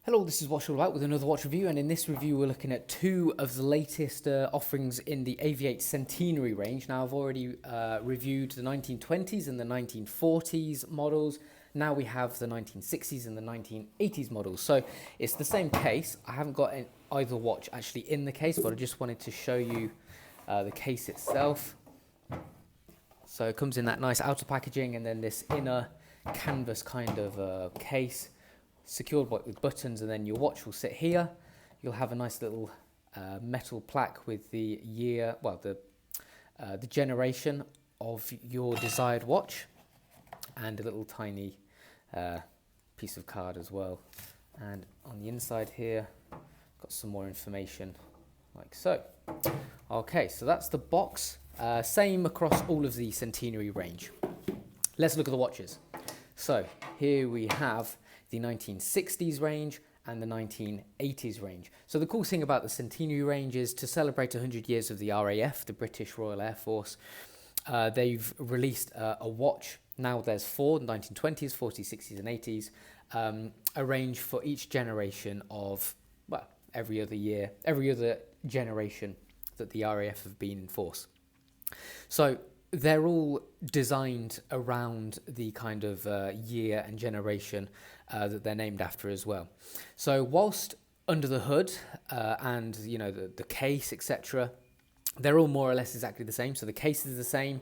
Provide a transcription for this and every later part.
Hello, this is Watch All About with another watch review, and in this review we're looking at two of the latest offerings in the Avi-8 Centenary range. Now I've already reviewed the 1920s and the 1940s models. Now we have the 1960s and the 1980s models. So it's the same case. I haven't got either watch actually in the case, but I just wanted to show you the case itself. So it comes in that nice outer packaging and then this inner canvas kind of case, secured with buttons, and then your watch will sit here. You'll have a nice little metal plaque with the year, well, the generation of your desired watch, and a little tiny piece of card as well. And on the inside here, got some more information like so. Okay, so that's the box. Same across all of the Centenary range. Let's look at the watches. So here we have the 1960s range and the 1980s range. So the cool thing about the Centenary range is to celebrate 100 years of the RAF, the British Royal Air Force, they've released a watch. Now there's four, the 1920s, 40s, 60s and 80s, a range for each generation of, well, every other year, every other generation that the RAF have been in force. So they're all designed around the kind of year and generation that they're named after as well. So whilst under the hood and you know the case, etc., they're all more or less exactly the same. So the case is the same,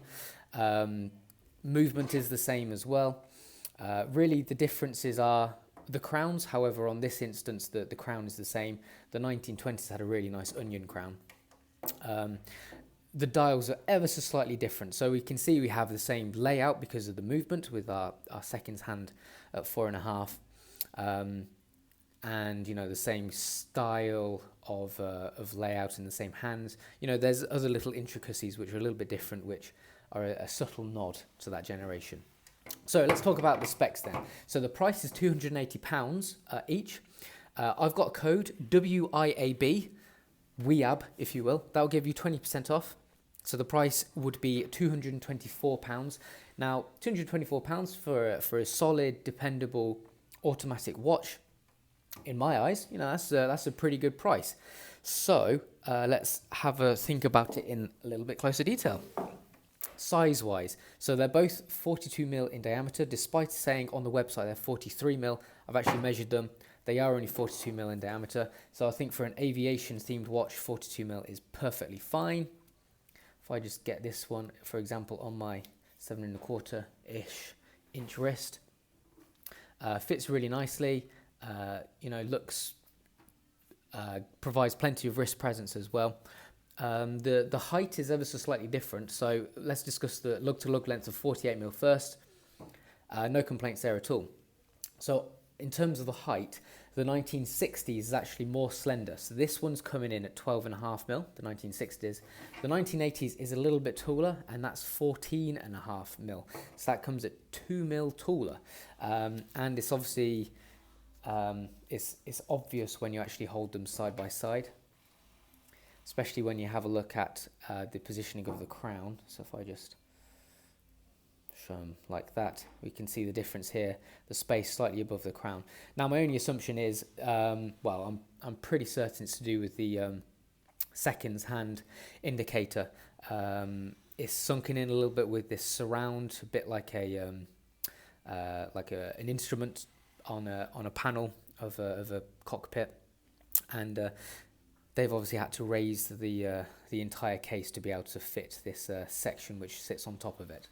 movement is the same as well. Really the differences are the crowns. However, on this instance the crown is the same. The 1920s had a really nice onion crown. The dials are ever so slightly different. So we can see we have the same layout because of the movement with our seconds hand at 4.5. And, you know, the same style of layout in the same hands. You know, there's other little intricacies which are a little bit different, which are a subtle nod to that generation. So let's talk about the specs then. So the price is £280 each. I've got a code WIAB, WIAB, if you will. That'll give you 20% off. So the price would be £224. Now, £224 for a solid, dependable, automatic watch, in my eyes, you know, that's a pretty good price. So let's have a think about it in a little bit closer detail. Size-wise, so they're both 42mm in diameter, despite saying on the website they're 43mm. I've actually measured them. They are only 42mm in diameter, so I think for an aviation-themed watch, 42mm is perfectly fine. If I just get this one, for example, on my 7.25-ish inch wrist, fits really nicely. You know, looks provides plenty of wrist presence as well. The height is ever so slightly different. So let's discuss the lug-to-lug length of 48mm first. No complaints there at all. So in terms of the height, the 1960s is actually more slender. So this one's coming in at 12.5mm, the 1960s. The 1980s is a little bit taller, and that's 14.5mm. So that comes at 2mm taller. And it's obviously, it's obvious when you actually hold them side by side, especially when you have a look at the positioning of the crown. So if I just show them like that, we can see the difference here, the space slightly above the crown. Now my only assumption is, well, I'm pretty certain it's to do with the seconds hand indicator. It's sunken in a little bit with this surround, a bit like an instrument on a panel of a cockpit, and they've obviously had to raise the entire case to be able to fit this section which sits on top of it.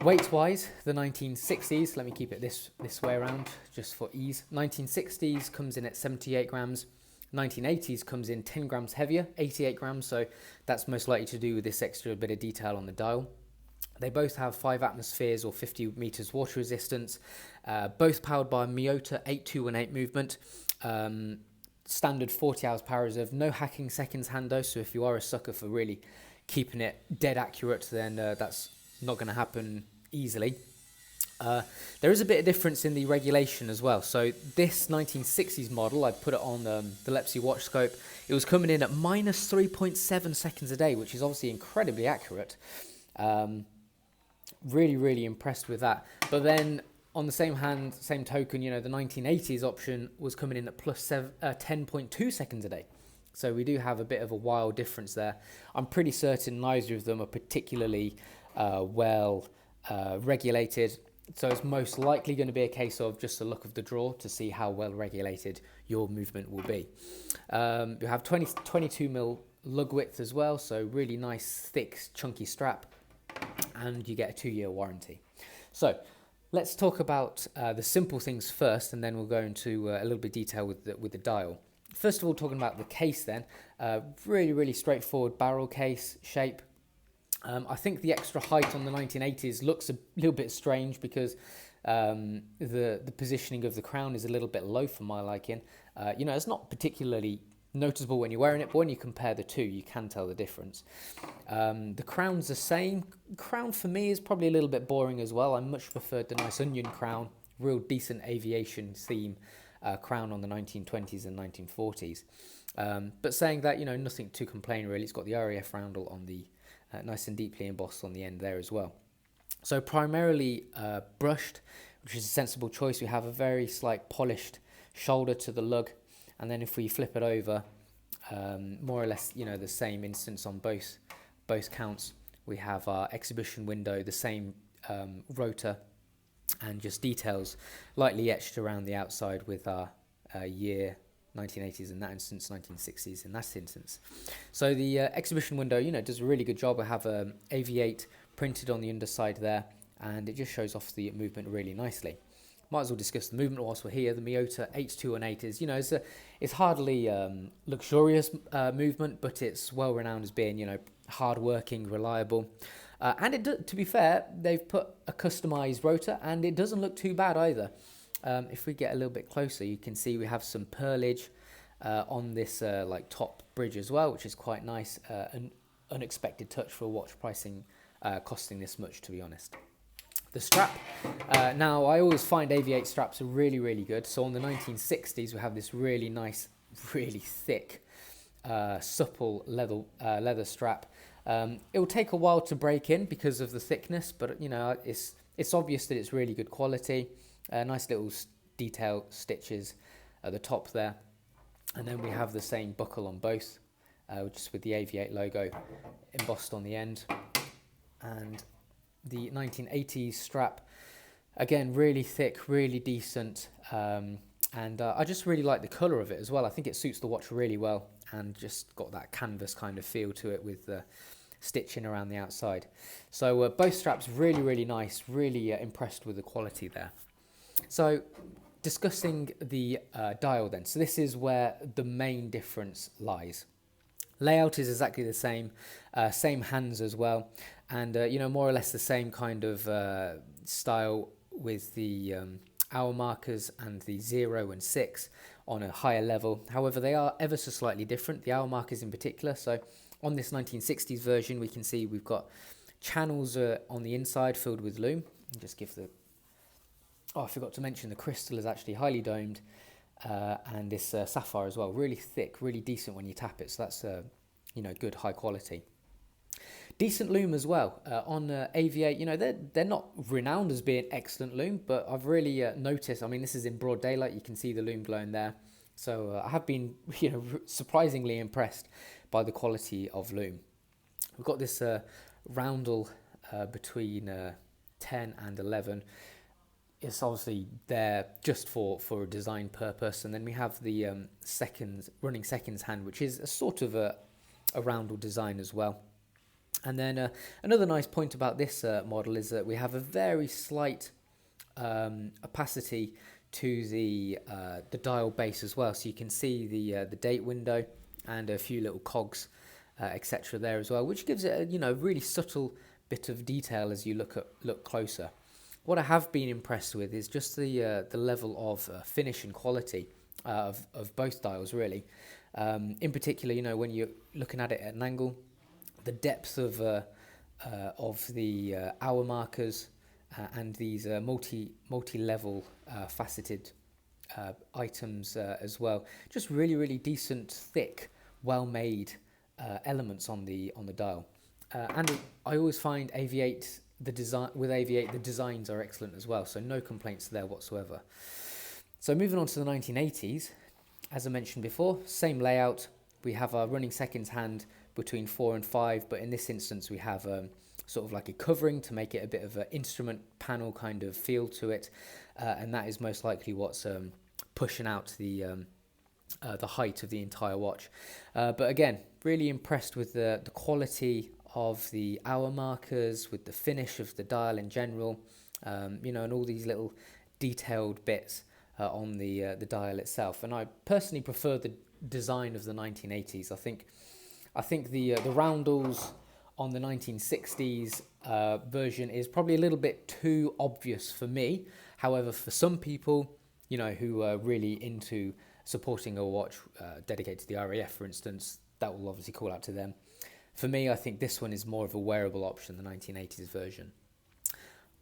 Weight-wise, the 1960s, let me keep it this way around just for ease. 1960s comes in at 78 grams. 1980s comes in 10 grams heavier, 88 grams, so that's most likely to do with this extra bit of detail on the dial. They both have 5 atmospheres or 50 meters water resistance, both powered by a Miyota 8218 movement. Standard 40 hours power reserve, no hacking seconds hand though, so if you are a sucker for really keeping it dead accurate, then that's not going to happen easily. There is a bit of difference in the regulation as well. So this 1960s model, I put it on the Lepsy watch scope, it was coming in at minus 3.7 seconds a day, which is obviously incredibly accurate. Really impressed with that. But then On the same token, the 1980s option was coming in at plus 10.2 seconds a day. So we do have a bit of a wild difference there. I'm pretty certain neither of them are particularly well regulated. So it's most likely going to be a case of just a look of the draw to see how well regulated your movement will be. You have 22 mil lug width as well, so really nice, thick, chunky strap, and you get a 2-year warranty. So let's talk about the simple things first, and then we'll go into a little bit of detail with the dial. First of all, talking about the case then, really straightforward barrel case shape. I think the extra height on the 1980s looks a little bit strange because the positioning of the crown is a little bit low for my liking. It's not particularly noticeable when you're wearing it, but when you compare the two, you can tell the difference. The crown's the same. Crown for me is probably a little bit boring as well. I much preferred the nice onion crown, real decent aviation theme crown on the 1920s and 1940s. But saying that, nothing to complain really. It's got the RAF roundel on the nice and deeply embossed on the end there as well. So primarily brushed, which is a sensible choice. We have a very slight polished shoulder to the lug, and then if we flip it over, more or less, the same instance on both counts. We have our exhibition window, the same rotor, and just details lightly etched around the outside with our year 1980s in that instance, 1960s in that instance. So the exhibition window, does a really good job. I have Avi-8 printed on the underside there, and it just shows off the movement really nicely. Might as well discuss the movement whilst we're here. The Miyota H218 is, it's hardly luxurious movement, but it's well renowned as being, hard-working, reliable. And to be fair, they've put a customized rotor, and it doesn't look too bad either. If we get a little bit closer, you can see we have some pearlage on this top bridge as well, which is quite nice. An unexpected touch for a watch pricing costing this much, to be honest. The strap. Now, I always find Avi-8 straps are really good. So on the 1960s, we have this really nice, really thick, supple leather strap. It will take a while to break in because of the thickness, but it's obvious that it's really good quality. Nice little detail stitches at the top there, and then we have the same buckle on both, just with the Avi-8 logo embossed on the end. And the 1980s strap, again, really thick, really decent, and I just really like the colour of it as well. I think it suits the watch really well, and just got that canvas kind of feel to it with the stitching around the outside. So both straps really nice, really impressed with the quality there. So discussing the dial then. So this is where the main difference lies. Layout is exactly the same, same hands as well, and more or less the same kind of style with the hour markers and the 0 and 6 on a higher level. However, they are ever so slightly different, the hour markers in particular. So on this 1960s version, we can see we've got channels on the inside filled with lume. Just give the... Oh, I forgot to mention the crystal is actually highly domed, and this sapphire as well, really thick, really decent when you tap it. So that's good, high quality. Decent lume as well on Avi-8. They're not renowned as being excellent lume, but I've really noticed. I mean, this is in broad daylight. You can see the lume glowing there. So I have been surprisingly impressed by the quality of lume. We've got this roundel between 10 and 11. It's obviously there just for a design purpose, and then we have the running seconds hand, which is a sort of a roundel design as well. And then another nice point about this model is that we have a very slight opacity to the dial base as well, so you can see the date window and a few little cogs, etc. there as well, which gives it a really subtle bit of detail as you look closer. What I have been impressed with is just the level of finish and quality of both dials, really. In particular, when you're looking at it at an angle, the depth of the hour markers and these multi-level faceted items as well. Just really decent, thick, well-made elements on the dial. And I always find Avi-8 the design with Avi-8, the designs are excellent as well, so no complaints there whatsoever. So moving on to the 1980s, as I mentioned before, same layout. We have our running seconds hand between 4 and 5, but in this instance we have sort of like a covering to make it a bit of an instrument panel kind of feel to it, and that is most likely what's pushing out the height of the entire watch. But again, really impressed with the quality of the hour markers, with the finish of the dial in general, and all these little detailed bits on the dial itself. And I personally prefer the design of the 1980s. I think the roundels on the 1960s version is probably a little bit too obvious for me. However, for some people, who are really into supporting a watch dedicated to the RAF, for instance, that will obviously call out to them. For me, I think this one is more of a wearable option, the 1980s version.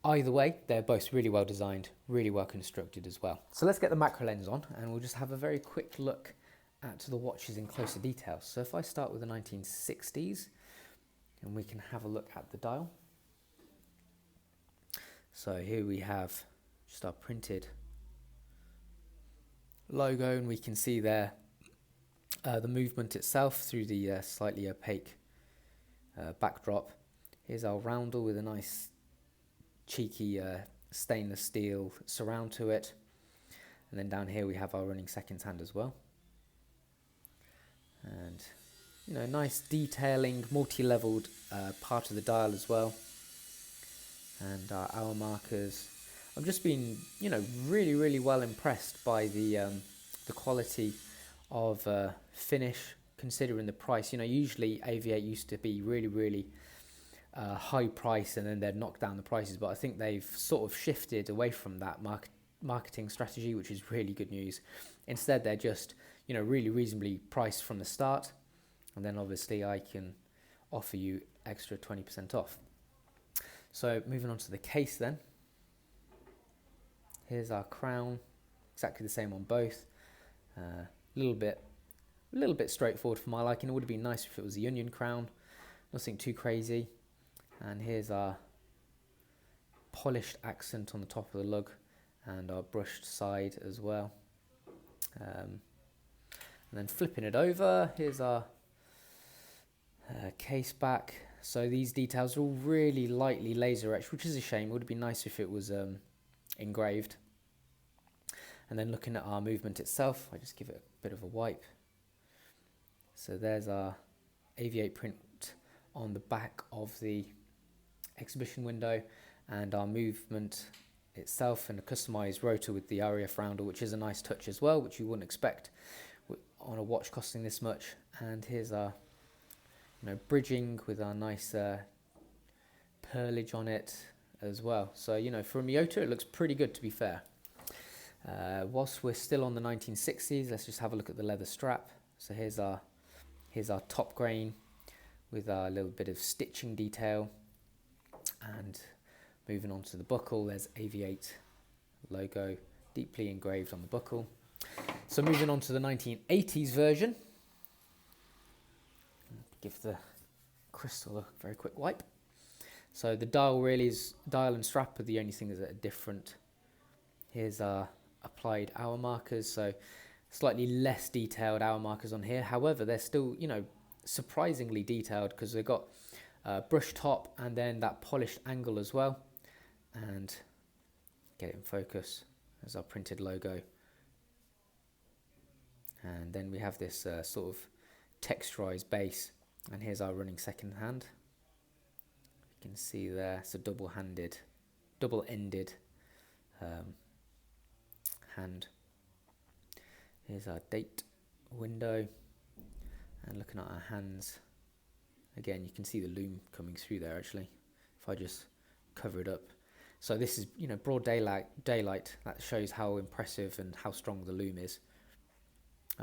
Either way, they're both really well designed, really well constructed as well. So let's get the macro lens on and we'll just have a very quick look at the watches in closer detail. So if I start with the 1960s, and we can have a look at the dial. So here we have just our printed logo, and we can see there the movement itself through the slightly opaque backdrop. Here's our roundel with a nice cheeky stainless steel surround to it, and then down here we have our running seconds hand as well, and nice detailing, multi-leveled part of the dial as well, and our hour markers. I've just been really well impressed by the quality of finish, considering the price. Usually Avi-8 used to be really high price, and then they'd knock down the prices, but I think they've sort of shifted away from that marketing strategy, which is really good news. Instead, they're just really reasonably priced from the start, and then obviously I can offer you extra 20% off. So moving on to the case then. Here's our crown, exactly the same on both. A little bit straightforward for my liking. It would have been nice if it was the onion crown, nothing too crazy. And here's our polished accent on the top of the lug and our brushed side as well. And then flipping it over, here's our case back. So these details are all really lightly laser etched, which is a shame. It would have been nice if it was engraved. And then looking at our movement itself, I just give it a bit of a wipe. So there's our Avi-8 print on the back of the exhibition window, and our movement itself, and a customized rotor with the RAF roundel, which is a nice touch as well, which you wouldn't expect on a watch costing this much. And here's our bridging with our nice pearlage on it as well. So for a Miyota it looks pretty good, to be fair. Whilst we're still on the 1960s, let's just have a look at the leather strap. So here's our top grain with our little bit of stitching detail, and moving on to the buckle, there's Avi-8 logo deeply engraved on the buckle. So moving on to the 1980s version, give the crystal a very quick wipe. So the dial and strap are the only things that are different. Here's our applied hour markers, so slightly less detailed hour markers on here. However, they're still surprisingly detailed, because they've got brush top and then that polished angle as well. And get it in focus, as our printed logo. And then we have this sort of texturized base, and here's our running second hand. You can see there it's a double-ended hand. Here's our date window, and looking at our hands again, you can see the loom coming through there actually if I just cover it up. So this is broad daylight that shows how impressive and how strong the loom is.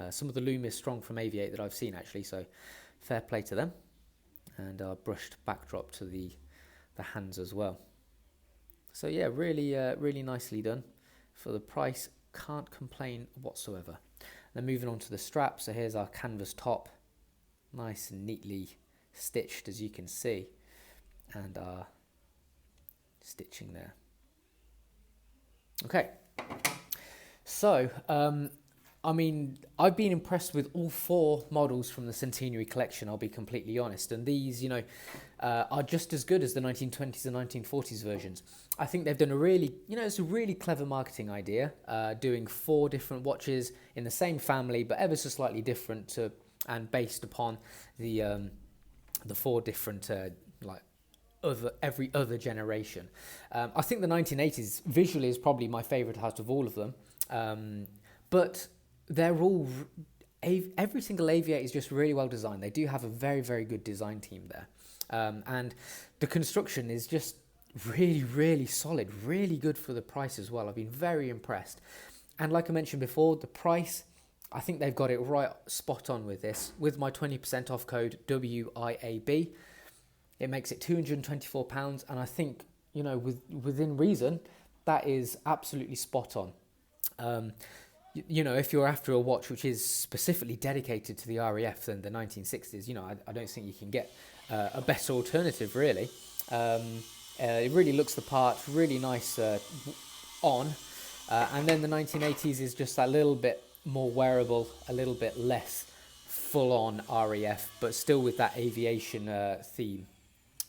Some of the loom is strong from Avi-8 that I've seen actually, so fair play to them. And our brushed backdrop to the hands as well. So yeah, really nicely done for the price. Can't complain whatsoever. Then moving on to the strap. So here's our canvas top, nice and neatly stitched, as you can see, and our stitching there. Okay, so I mean, I've been impressed with all 4 models from the Centenary collection, I'll be completely honest. And these, you know, are just as good as the 1920s and 1940s versions. I think they've done a really, you know, it's a really clever marketing idea, doing 4 different watches in the same family, but ever so slightly different and based upon the 4 different, every other generation. I think the 1980s visually is probably my favorite out of all of them. But they're all, every single Avi-8 is just really well designed. They do have a very, very good design team there. And the construction is just really, really solid, really good for the price as well. I've been very impressed. And like I mentioned before, the price, I think they've got it right spot on with this. With my 20% off code WIAB, it makes it £224. And I think, you know, within reason, that is absolutely spot on. You know, if you're after a watch which is specifically dedicated to the RAF than the 1960s, you know, I don't think you can get a better alternative, really. It really looks the part, really nice on. And then the 1980s is just a little bit more wearable, a little bit less full-on RAF, but still with that aviation theme.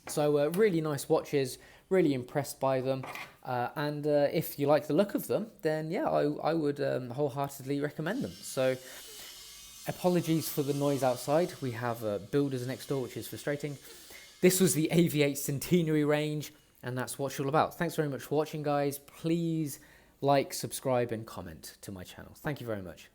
So really nice watches, really impressed by them. And if you like the look of them, then yeah, I would wholeheartedly recommend them. So apologies for the noise outside. We have builders next door, which is frustrating. This was the Avi-8 Centenary range, and that's what it's all about. Thanks very much for watching, guys. Please like, subscribe, and comment to my channel. Thank you very much.